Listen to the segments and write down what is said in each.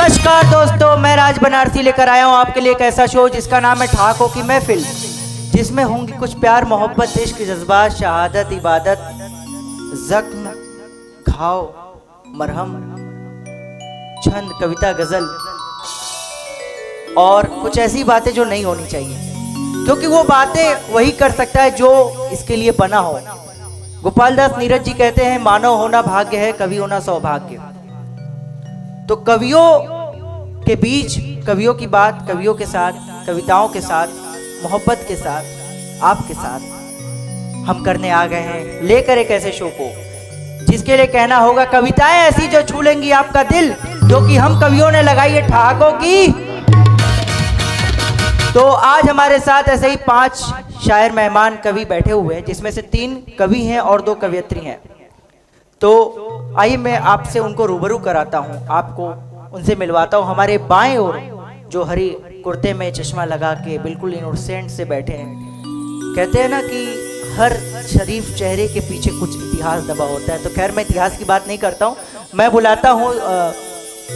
नमस्कार दोस्तों, मैं राज बनारसी लेकर आया हूँ आपके लिए एक ऐसा शो जिसका नाम है ठहाकों की महफिल, जिसमें होंगी कुछ प्यार मोहब्बत इश्क जज्बात शहादत इबादत जख्म घाव मरहम छंद कविता गजल और कुछ ऐसी बातें जो नहीं होनी चाहिए, क्योंकि वो बातें वही कर सकता है जो इसके लिए बना हो। गोपाल दास नीरज जी कहते हैं, मानव होना भाग्य है, कवि होना सौभाग्य। तो कवियों के बीच कवियों की बात कवियों के साथ, कविताओं के साथ, मोहब्बत के साथ, आपके साथ हम करने आ गए हैं, लेकर एक ऐसे शो को जिसके लिए कहना होगा कविताएं ऐसी जो छू लेंगी आपका दिल, क्योंकि हम कवियों ने लगाई है ठहाकों की। तो आज हमारे साथ ऐसे ही 5 शायर मेहमान कवि बैठे हुए हैं, जिसमें से 3 कवि हैं और 2 कवयित्री हैं। तो आइए मैं आपसे उनको रूबरू कराता हूँ, आपको उनसे मिलवाता हूँ। हमारे बाएं ओर जो हरी कुर्ते में चश्मा लगा के बिल्कुल इनोसेंट से बैठे हैं, कहते हैं ना कि हर शरीफ चेहरे के पीछे कुछ इतिहास दबा होता है। तो खैर मैं इतिहास की बात नहीं करता हूँ, मैं बुलाता हूँ,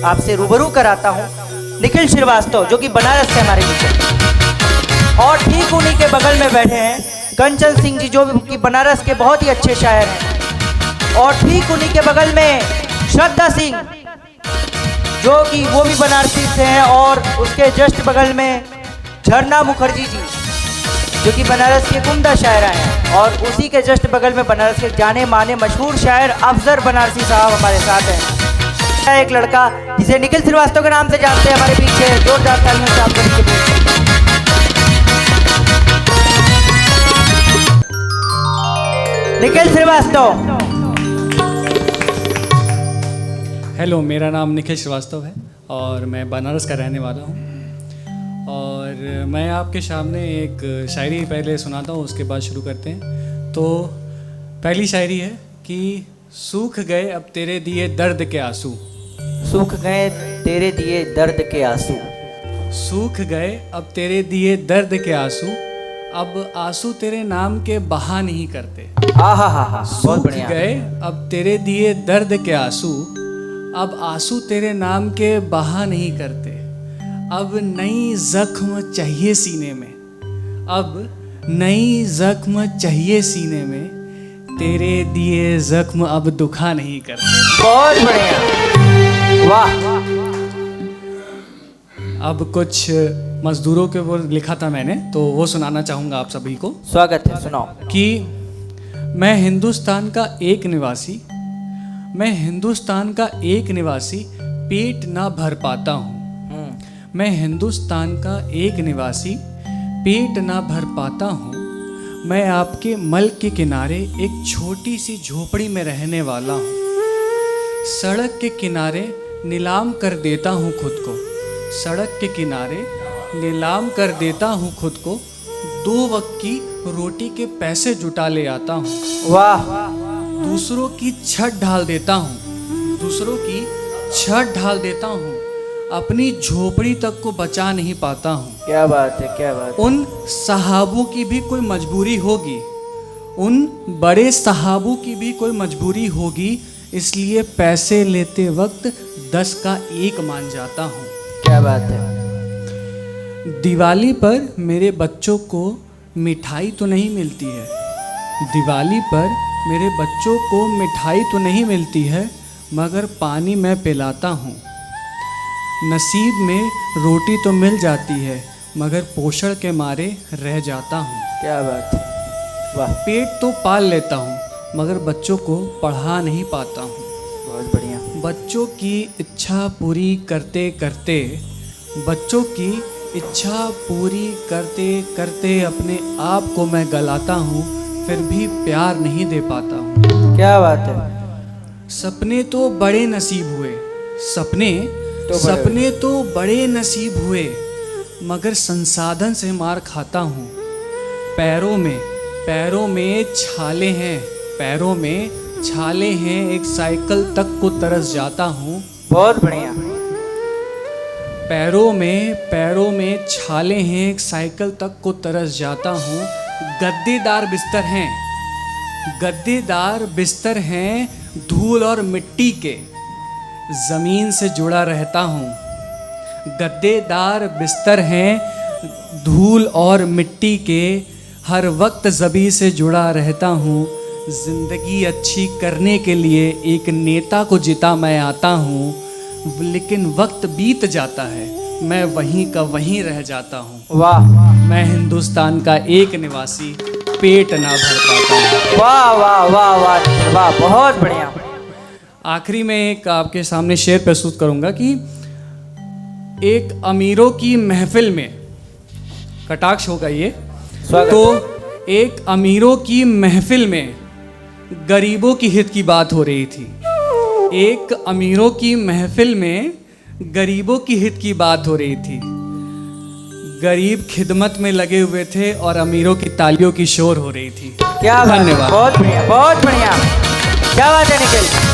आपसे रूबरू कराता हूँ निखिल श्रीवास्तव, जो कि बनारस से हमारे पीछे। और ठीक उन्हीं के बगल में बैठे हैं कंचन सिंह जी, जो कि बनारस के बहुत ही अच्छे शायर हैं। और ठीक उन्हीं के बगल में श्रद्धा सिंह, जो कि वो भी बनारसी से हैं। और उसके जस्ट बगल में झरना मुखर्जी जी, जो कि बनारस के उम्दा शायरा हैं। और उसी के जस्ट बगल में बनारस के जाने माने मशहूर शायर अफजर बनारसी साहब हमारे साथ हैं। एक लड़का जिसे निखिल श्रीवास्तव के नाम से जानते हैं हमारे पीछे, जोरदार तालियों से आप सभी के बीच। निखिल श्रीवास्तव। हेलो, मेरा नाम निखिल श्रीवास्तव है और मैं बनारस का रहने वाला हूँ। और मैं आपके सामने एक शायरी पहले सुनाता हूँ, उसके बाद शुरू करते हैं। तो पहली शायरी है कि सूख गए अब तेरे दिए दर्द के आंसू। सूख गए तेरे दिए दर्द के आंसू। सूख गए अब तेरे दिए दर्द के आंसू, अब आंसू तेरे नाम के बहा नहीं करते। आहा हा हा, बहुत बढ़िया। सूख गए अब तेरे दिए दर्द के आंसू, अब आंसू तेरे नाम के बहा नहीं करते। अब नई जख्म चाहिए सीने में, अब नई जख्म चाहिए सीने में, तेरे दिए जख्म अब दुखा नहीं करते। बहुत बढ़िया, वाह। अब कुछ मजदूरों के वो लिखा था मैंने, तो वो सुनाना चाहूँगा आप सभी को। स्वागत है, सुनाओ। कि मैं हिंदुस्तान का एक निवासी, मैं हिंदुस्तान का एक निवासी, पेट ना भर पाता हूँ। मैं हिंदुस्तान का एक निवासी, पेट ना भर पाता हूँ। मैं आपके मल्क के किनारे एक छोटी सी झोपड़ी में रहने वाला हूँ। सड़क के किनारे नीलाम कर देता हूँ खुद को, सड़क के किनारे नीलाम कर देता हूँ खुद को। 2 वक्त की रोटी के पैसे जुटा ले आता हूँ। वाह। दूसरों की छत ढाल देता हूँ, दूसरों की छत ढाल देता हूँ, अपनी झोपड़ी तक को बचा नहीं पाता हूँ। क्या बात है, क्या बात है। उन सहाबों की भी कोई मजबूरी होगी, उन बड़े सहाबों की भी कोई मजबूरी होगी, इसलिए पैसे लेते वक्त 10 का 1 मान जाता हूँ। क्या बात है। दिवाली पर मेरे बच्चों को मिठाई तो नहीं मिलती है, दिवाली पर मेरे बच्चों को मिठाई तो नहीं मिलती है, मगर पानी मैं पिलाता हूँ। नसीब में रोटी तो मिल जाती है, मगर पोषण के मारे रह जाता हूँ। क्या बात है, वाह। पेट तो पाल लेता हूँ, मगर बच्चों को पढ़ा नहीं पाता हूँ। बहुत बढ़िया। बच्चों की इच्छा पूरी करते करते, बच्चों की इच्छा पूरी करते करते अपने आप को मैं गलाता हूँ, फिर भी प्यार नहीं दे पाता हूँ। क्या बात है। सपने तो बड़े नसीब हुए, सपने तो बड़े नसीब हुए, मगर संसाधन से मार खाता हूँ। पैरों में छाले हैं, पैरों में छाले हैं, एक साइकिल तक को तरस जाता हूँ। बहुत बढ़िया। पैरों में छाले हैं, एक साइकिल तक को तरस जाता हूँ। गद्देदार बिस्तर हैं, धूल और मिट्टी के, ज़मीन से जुड़ा रहता हूँ। गद्देदार बिस्तर हैं धूल और मिट्टी के, हर वक्त ज़बी से जुड़ा रहता हूँ। ज़िंदगी अच्छी करने के लिए एक नेता को जिता मैं आता हूँ, लेकिन वक्त बीत जाता है, मैं वहीं का वहीं रह जाता हूँ। वाह मैं हिंदुस्तान का एक निवासी, पेट ना भर पाता हूँ। वाह वाह वाह वाह निखिल, वाह, बहुत बढ़िया। आखिरी में एक आपके सामने शेर प्रस्तुत करूंगा कि एक अमीरों की महफिल में, कटाक्ष होगा ये, स्वागत। तो एक अमीरों की महफिल में गरीबों की हित की बात हो रही थी। एक अमीरों की महफिल में गरीबों की हित की बात हो रही थी। गरीब खिदमत में लगे हुए थे और अमीरों की तालियों की शोर हो रही थी। क्या बात है, धन्यवाद। बहुत बढ़िया, बहुत बढ़िया, क्या बात है निखिल।